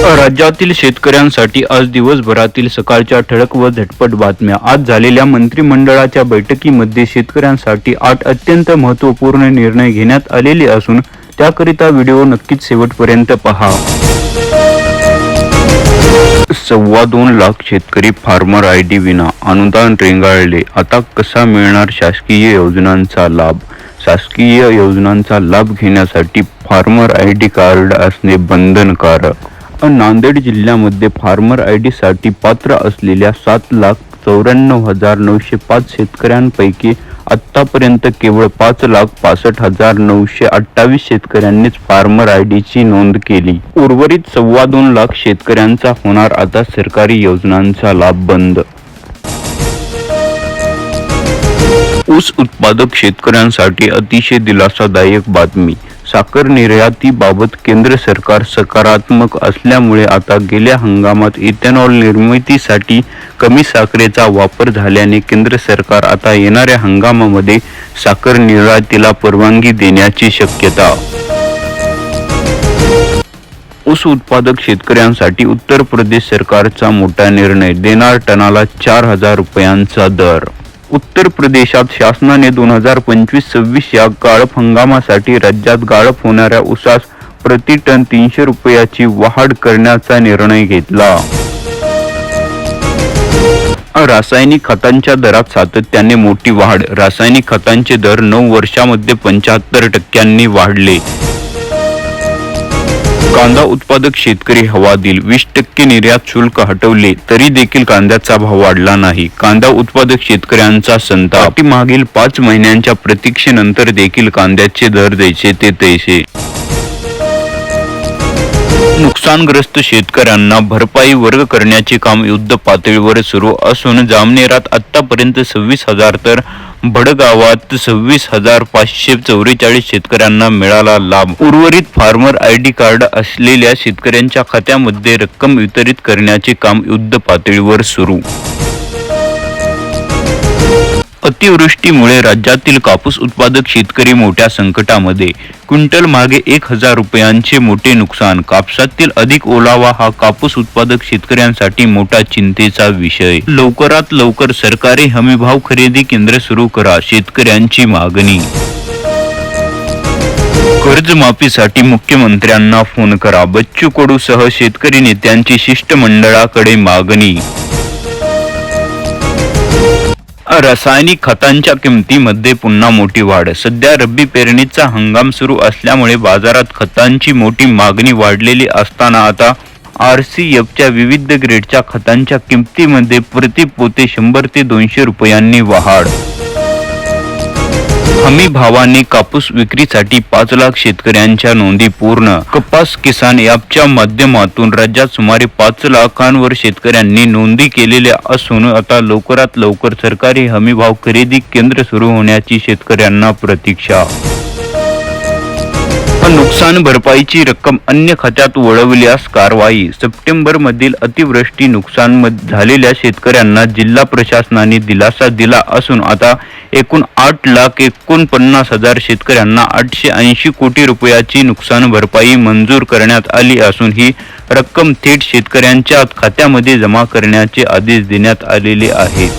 राज्यातील शेतकऱ्यांसाठी आज दिवसभरातील सकाळच्या ठळक व झटपट बातम्या। आज झालेल्या मंत्रिमंडळाच्या बैठकीमध्ये शेतकऱ्यांसाठी 8 अत्यंत महत्त्वपूर्ण निर्णय घेण्यात आलेले असून त्याकरिता व्हिडिओ नक्कीच शेवटपर्यंत पहा। 2.25 लाख शेतकरी फार्मर आयडी विना अनुदान रेंगाळले, आता कसा मिळणार शासकीय योजनांचा लाभ? शासकीय योजनांचा लाभ घेण्यासाठी फार्मर आयडी कार्ड असणे बंधनकारक। नांदेड जिल्ह्यामध्ये फार्मर आयडी साठी पात्र असलेल्या 7,94,905 शेतकऱ्यांपैकी आतापर्यंत केवळ 5,65,928 शेतकऱ्यांनीच फार्मर आयडीची नोंद केली। उर्वरित 2.25 लाख शेतकऱ्यांचा होणार आता सरकारी योजनांचा लाभ बंद। ऊस उत्पादक शेतकऱ्यांसाठी अतिशय दिलासादायक बातमी। साखर निर्यातीबाबत केंद्र सरकार सकारात्मक असल्यामुळे आता गेल्या हंगामात इथेनॉल निर्मितीसाठी कमी साखरेचा वापर झाल्याने केंद्र सरकार आता येणाऱ्या हंगामामध्ये साखर निर्यातीला परवानगी देण्याची शक्यता। ऊस उत्पादक शेतकऱ्यांसाठी उत्तर प्रदेश सरकारचा मोठा निर्णय, देणार टनाला 4,000 रुपयांचा दर। उत्तर प्रदेशात शासनाने 2025-26 या गाळप हंगामासाठी राज्यात गाळप होणाऱ्या ऊसास प्रति टन 300 रुपयाची वाढ करण्याचा निर्णय घेतला। रासायनिक खतांच्या दरात सातत्याने मोठी वाढ, रासायनिक खतांचे दर 9 वर्षांमध्ये 75% वाढले। कांदा उत्पादक शेतकरी हवालदिल, 20% निर्यात शुल्क हटवले तरी देखील कांद्याचा भाव वाढला नाही। कांदा उत्पादक शेतकऱ्यांचा संताप, मागील 5 महिन्यांच्या प्रतीक्षेनंतर देखील कांद्याचे दर जैसे ते तैसे। नुकसानग्रस्त शेतकऱ्यांना भरपाई वर्ग करण्याचे काम युद्ध पातळीवर सुरू असून जामनेरात आतापर्यंत 26,000 तर भडगावात 26,544 शेतकऱ्यांना मिळाला लाभ। उर्वरित फार्मर आयडी कार्ड असलेल्या शेतकऱ्यांच्या खात्यामध्ये रक्कम वितरित करण्याचे काम युद्ध पातळीवर सुरू। अतिवृष्टीमुळे राज्यातील कापूस उत्पादक शेतकरी मोठ्या संकटामध्ये, क्विंटल मागे 1,000 रुपयांचे मोठे नुकसान। कापसातील अधिक ओलावा हा कापूस उत्पादक शेतकऱ्यांसाठी मोठा चिंतेचा विषय। लवकरात लवकर सरकारी हमीभाव खरेदी केंद्र सुरू करा, शेतकऱ्यांची मागणी। कर्जमाफीसाठी मुख्यमंत्र्यांना फोन करा, बच्चू कडू सह शेतकरी नेत्यांची शिष्टमंडळाकडे मागणी। रासायनिक खतांच्या किमतीमध्ये पुन्हा मोठी वाढ, सध्या रब्बी पेरणीचा हंगाम सुरू असल्यामुळे बाजारात खतांची मोठी मागणी वाढलेली असताना आता RCFच्या विविध ग्रेडच्या खतांच्या किमतीमध्ये प्रति पोते 100 ते 200 रुपयांनी वाढ। हमी भावाने कापूस विक्रीसाठी 5 लाख शेतकऱ्यांच्या नोंदी पूर्ण। कपास किसान ॲपच्या माध्यमातून राज्यात सुमारे 5 लाखांवर शेतकऱ्यांनी नोंदी केलेल्या असून आता लवकरात लवकर सरकारी हमीभाव खरेदी केंद्र सुरू होण्याची शेतकऱ्यांना प्रतीक्षा। नुकसान भरपाईची रक्कम अन्य खात्यात वळवल्यास कारवाई, सप्टेंबर मधील अतिवृष्टी नुकसान झालेल्या शेतकऱ्यांना जिल्हा प्रशासनाने दिलासा दिला असून आता एकूण 8,49,000 शेतकऱ्यांना 880 कोटी रुपयाची नुकसान भरपाई मंजूर करण्यात आली असून ही रक्कम थेट शेतकऱ्यांच्या खात्यामध्ये जमा करण्याचे आदेश देण्यात आलेले आहेत।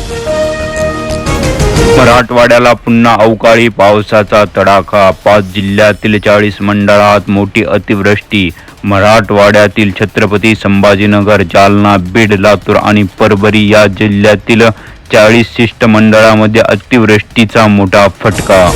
मराठवाड्याला पुन्हा अवकाळी पावसाचा तडाखा, 5 जिल्ह्यातील 40 मंडळात मोठी अतिवृष्टी। मराठवाड्यातील छत्रपती संभाजीनगर, जालना, बीड, लातूर आणि परभणी या जिल्ह्यातील 40 शिष्टमंडळामध्ये अतिवृष्टीचा मोठा फटका।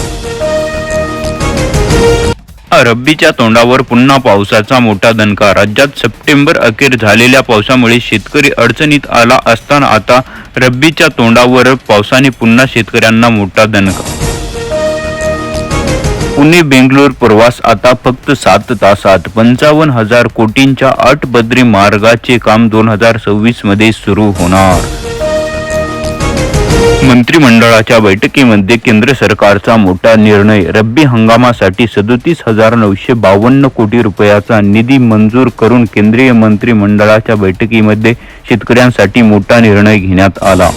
रब्बीच्या तोंडावर पुन्हा पावसाचा मोठा दणका, राज्यात सप्टेंबर अखेर झालेल्या पावसामुळे शेतकरी अडचणीत आला असताना आता रब्बीच्या तोंडावर पावसाने पुन्हा शेतकऱ्यांना मोठा दणका। पुणे बेंगलोर प्रवास आता फक्त 7 तासात, 55,000 कोटींच्या 8 पदरी मार्गाचे काम 2026 मध्ये सुरू होणार। मंत्रिमंडळाच्या बैठकीमध्ये केंद्र सरकारचा मोठा निर्णय, रब्बी हंगामासाठी 37,952 कोटी रुपयाचा निधी मंजूर करून केंद्रीय मंत्रिमंडळाच्या बैठकीमध्ये शेतकऱ्यांसाठी मोठा निर्णय घेण्यात आला।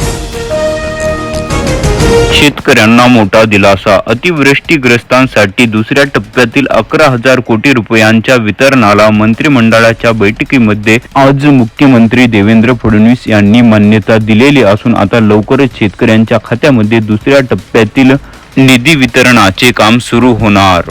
शेतकऱ्यांना मोठा दिलासा. अतिवृष्टीग्रस्तांसाठी दुसऱ्या टप्प्यातील 11,000 कोटी रुपयांच्या वितरणाला मंत्रिमंडळाच्या बैठकीमध्ये आज मुख्यमंत्री देवेंद्र फडणवीस यांनी मान्यता दिलेली असून आता लवकरच शेतकऱ्यांच्या खात्यामध्ये दुसऱ्या टप्प्यातील निधी वितरणाचे काम सुरू होणार.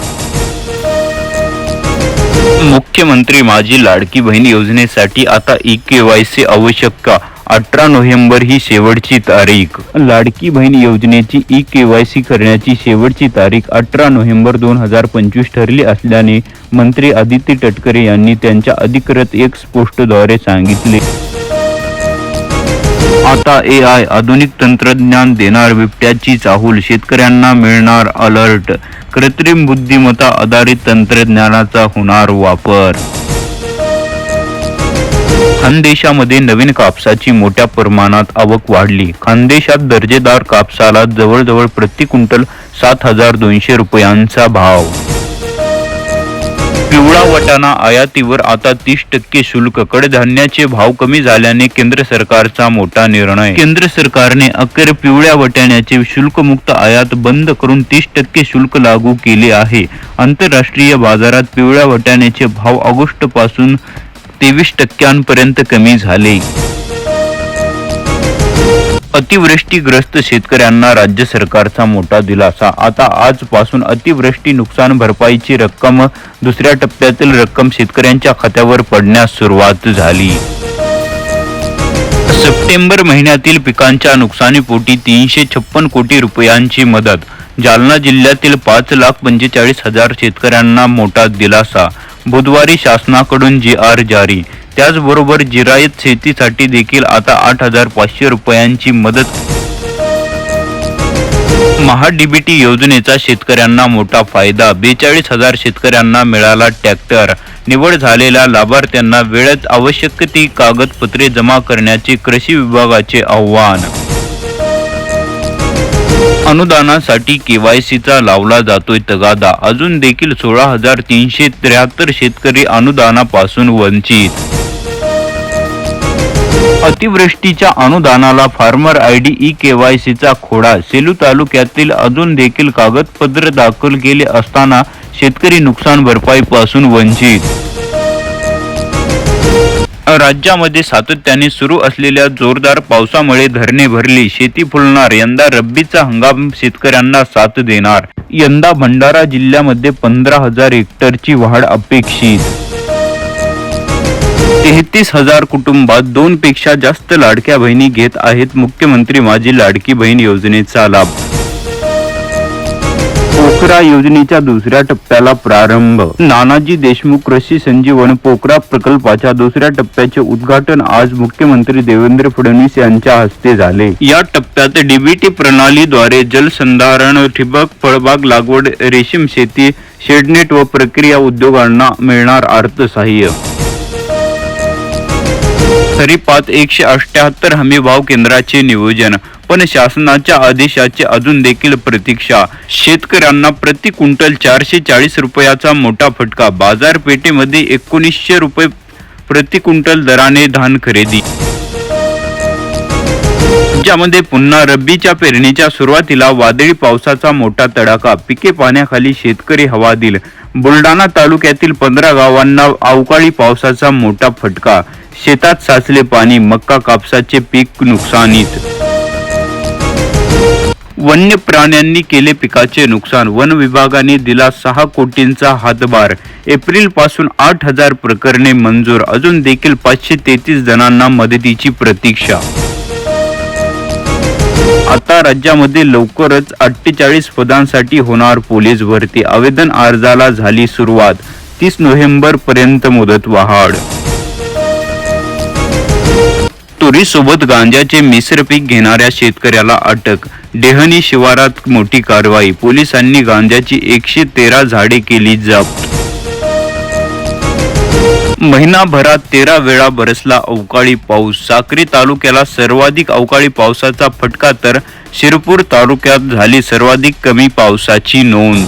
मुख्यमंत्री माझी लाडकी बहीण योजनेसाठी आता ई-केवायसी आवश्यक का? 18 नोव्हेंबर ही शेवटची तारीख. लाडकी बहीण योजनेची ई-केवायसी करण्याची शेवटची तारीख 18 नोव्हेंबर 2025 ठरली असल्याने मंत्री आदित्य तटकरे यांनी त्यांच्या अधिकृत एक्स पोस्टद्वारे सांगितले. आता AI आधुनिक तंत्रज्ञान देणार बिबट्याची चाहूल, शेतकऱ्यांना मिळणार अलर्ट. कृत्रिम बुद्धिमत्ता आधारित तंत्रज्ञानाचा होणार वापर. खानदेशामध्ये नवीन कापसाची मोठ्या प्रमाणात आवक वाढली. खानदेशात दर्जेदार कापसाला जवळजवळ प्रति क्विंटल 7,200 रुपयांचा भाव. पिवळा वाटाणा आयातीवर आता 30% शुल्क. कडधान्याचे भाव कमी झाल्याने केंद्र सरकारचा मोठा निर्णय. केंद्र सरकारने अखेर पिवळ्या वाटाण्याचे शुल्कमुक्त आयात बंद करून 30% शुल्क लागू केले आहे. आंतरराष्ट्रीय बाजारात पिवळ्या वाटाण्याचे भाव ऑगस्ट पासून 23% कमी झाले. अतिवृष्टीग्रस्त शेतकऱ्यांना राज्य सरकारचा मोठा दिलासा. आता आजपासून अतिवृष्टी नुकसान भरपाईची रक्कम दुसऱ्या टप्प्यातील रक्कम शेतकऱ्यांच्या खात्यावर पडण्यास सुरुवात झाली. सप्टेंबर महिन्यातील पिकांच्या नुकसानीपोटी 356 कोटी रुपयांची मदत. जालना जिल्ह्यातील 5,45,000 शेतकऱ्यांना मोठा दिलासा. बुधवारी शासनाकडून GR जारी. त्याचबरोबर जिरायत शेतीसाठी देखील आता 8,500 रुपयांची मदत. महा-DBT योजनेचा शेतकऱ्यांना मोठा फायदा. 42,000 शेतकऱ्यांना मिळाला ट्रॅक्टर. निवड झालेल्या लाभार्थ्यांना वेळेत आवश्यक ती कागदपत्रे जमा करण्याचे कृषी विभागाचे आव्हान. अनुदानासाठी केवायसीचा लावला जातोय तगादा. अजून देखील 16,373 शेतकरी अनुदानापासून वंचित. अतिवृष्टीच्या अनुदानाला फार्मर ID ई-केवायसीचा खोडा. सेलू तालुक्यातील अजून देखील कागदपत्र दाखल केले असताना शेतकरी नुकसान भरपाईपासून वंचित. राज्यामध्ये सातत्याने सुरू असलेल्या जोरदार पावसामुळे धरणे भरली. शेती फुलणार. यंदा रब्बीचा हंगाम शेतकऱ्यांना साथ देणार. यंदा भंडारा जिल्ह्यामध्ये 15,000 हेक्टरची वाढ अपेक्षित. 33,000 कुटुंबात 2 पेक्षा जास्त लाडक्या बहिणी घेत आहेत मुख्यमंत्री माझी लाडकी बहीण योजनेचा लाभ. पोखरा योजनेच्या दुसऱ्या टप्प्याला प्रारंभ. नानाजी देशमुख कृषी संजीवन पोखरा प्रकल्पाच्या दुसऱ्या टप्प्याचे उद्घाटन आज मुख्यमंत्री देवेंद्र फडणवीस यांच्या हस्ते झाले. या टप्प्यात DBT प्रणालीद्वारे जलसंधारण, ठिबक, फळबाग लागवड, रेशीम शेती, शेडनेट व प्रक्रिया उद्योगांना मिळणार अर्थसहाय्य. खरीपात 178 हमीभाव केंद्राचे नियोजन, पण शासनाच्या आदेशाची अजून देखील प्रतीक्षा. शेतकऱ्यांना प्रति क्विंटल 440 रुपयाचा मोठा फटका. बाजारपेठेमध्ये 1900 रुपये प्रति क्विंटल दराने धान खरेदी. ज्यामध्ये पुन्हा रब्बीच्या पेरणीच्या सुरुवातीला वादळी पावसाचा मोठा तडाखा. पिके पाण्याखाली शेतकरी हवालदिल. बुलढाणा तालुक्यातील 15 गावांना अवकाळी पावसाचा मोठा फटका. शेतात साचले पाणी. मक्का कापसाचे पीक नुकसानीत. वन्य प्राण्यांनी केले पिकाचे नुकसान. वन विभागाने दिला 6 कोटींचा हातभार. एप्रिल पासून 8,000 प्रकरणे मंजूर. अजून देखील 533 जणांना मदतीची प्रतीक्षा. आता राज्यामध्ये लवकरच 48 पदांसाठी होणार पोलीस भरती. आवेदन अर्जाला झाली सुरुवात. 30 नोव्हेंबर पर्यंत मुदतवाढ. तुरीसोबत गांजाचे मिश्र पीक घेणाऱ्या शेतकऱ्याला अटक. डेहनी शिवारात मोठी कारवाई. पोलिसांनी गांजाची 113 झाडे केली जप्त. महिनाभरात 13 वेळा बरसला अवकाळी पाऊस. साक्री तालुक्याला सर्वाधिक अवकाळी पावसाचा फटका तर शिरपूर तालुक्यात झाली सर्वाधिक कमी पावसाची नोंद.